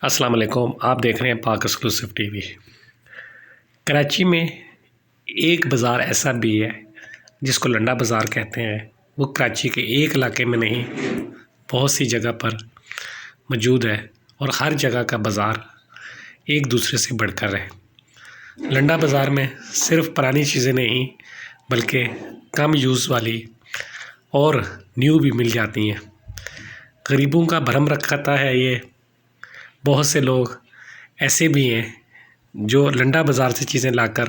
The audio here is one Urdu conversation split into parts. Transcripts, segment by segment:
السلام علیکم، آپ دیکھ رہے ہیں پاک ایکسکلوسیو ٹی وی۔ کراچی میں ایک بازار ایسا بھی ہے جس کو لنڈا بازار کہتے ہیں۔ وہ کراچی کے ایک علاقے میں نہیں، بہت سی جگہ پر موجود ہے اور ہر جگہ کا بازار ایک دوسرے سے بڑھ کر ہے۔ لنڈا بازار میں صرف پرانی چیزیں نہیں بلکہ کم یوز والی اور نیو بھی مل جاتی ہیں۔ غریبوں کا بھرم رکھتا ہے یہ۔ بہت سے لوگ ایسے بھی ہیں جو لنڈا بازار سے چیزیں لا کر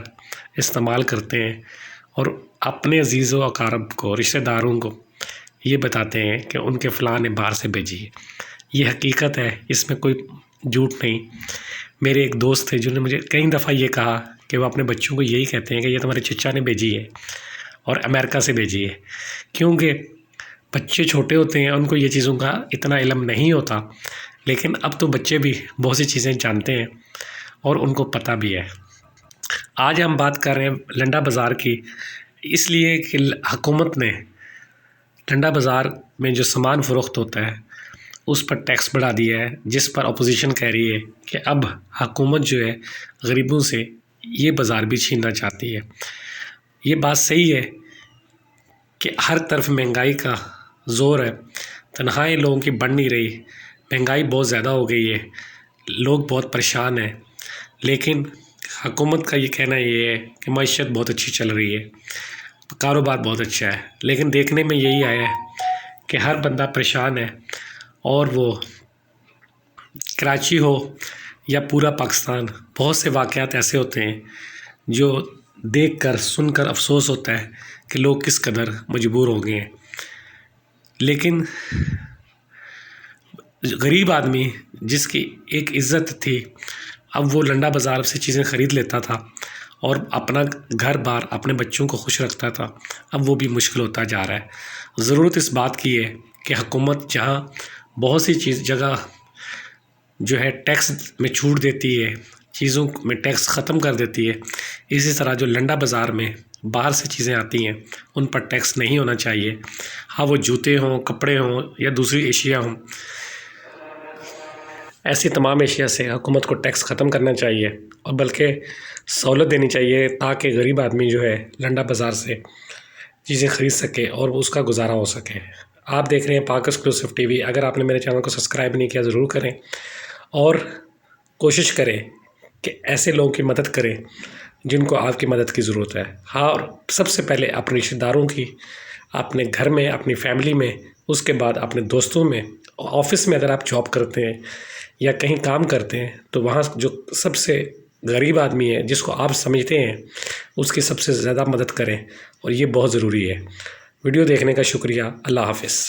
استعمال کرتے ہیں اور اپنے عزیز و اقارب کو، رشتہ داروں کو یہ بتاتے ہیں کہ ان کے فلاں نے باہر سے بھیجی ہے۔ یہ حقیقت ہے، اس میں کوئی جھوٹ نہیں۔ میرے ایک دوست تھے جنہوں نے مجھے کئی دفعہ یہ کہا کہ وہ اپنے بچوں کو یہی کہتے ہیں کہ یہ تمہارے چچا نے بھیجی ہے اور امریکہ سے بھیجی ہے، کیونکہ بچے چھوٹے ہوتے ہیں، ان کو یہ چیزوں کا اتنا علم نہیں ہوتا۔ لیکن اب تو بچے بھی بہت سی چیزیں جانتے ہیں اور ان کو پتہ بھی ہے۔ آج ہم بات کر رہے ہیں لنڈا بازار کی، اس لیے کہ حکومت نے لنڈا بازار میں جو سامان فروخت ہوتا ہے اس پر ٹیکس بڑھا دیا ہے، جس پر اپوزیشن کہہ رہی ہے کہ اب حکومت جو ہے غریبوں سے یہ بازار بھی چھیننا چاہتی ہے۔ یہ بات صحیح ہے کہ ہر طرف مہنگائی کا زور ہے، تنخواہیں لوگوں کی بڑھ نہیں رہی، مہنگائی بہت زیادہ ہو گئی ہے، لوگ بہت پریشان ہیں۔ لیکن حکومت کا یہ کہنا یہ ہے کہ معیشت بہت اچھی چل رہی ہے، کاروبار بہت اچھا ہے، لیکن دیکھنے میں یہی آیا ہے کہ ہر بندہ پریشان ہے، اور وہ کراچی ہو یا پورا پاکستان، بہت سے واقعات ایسے ہوتے ہیں جو دیکھ کر سن کر افسوس ہوتا ہے کہ لوگ کس قدر مجبور ہو گئے ہیں۔ لیکن غریب آدمی جس کی ایک عزت تھی، اب وہ لنڈا بازار سے چیزیں خرید لیتا تھا اور اپنا گھر بار اپنے بچوں کو خوش رکھتا تھا، اب وہ بھی مشکل ہوتا جا رہا ہے۔ ضرورت اس بات کی ہے کہ حکومت جہاں بہت سی جگہ جو ہے ٹیکس میں چھوٹ دیتی ہے، چیزوں میں ٹیکس ختم کر دیتی ہے، اسی طرح جو لنڈا بازار میں باہر سے چیزیں آتی ہیں ان پر ٹیکس نہیں ہونا چاہیے۔ ہاں، وہ جوتے ہوں، کپڑے ہوں یا دوسری اشیاء ہوں، ایسی تمام اشیاء سے حکومت کو ٹیکس ختم کرنا چاہیے اور بلکہ سہولت دینی چاہیے تاکہ غریب آدمی جو ہے لنڈا بازار سے چیزیں خرید سکے اور اس کا گزارا ہو سکے۔ آپ دیکھ رہے ہیں پاک ایکسکلوسیو ٹی وی۔ اگر آپ نے میرے چینل کو سبسکرائب نہیں کیا ضرور کریں اور کوشش کریں کہ ایسے لوگوں کی مدد کریں جن کو آپ کی مدد کی ضرورت ہے۔ ہاں، اور سب سے پہلے اپنے رشتہ داروں کی، اپنے گھر میں، اپنی فیملی میں، اس کے بعد اپنے دوستوں میں، آفس میں اگر آپ جاب کرتے ہیں یا کہیں کام کرتے ہیں تو وہاں جو سب سے غریب آدمی ہے جس کو آپ سمجھتے ہیں اس کی سب سے زیادہ مدد کریں، اور یہ بہت ضروری ہے۔ ویڈیو دیکھنے کا شکریہ۔ اللہ حافظ۔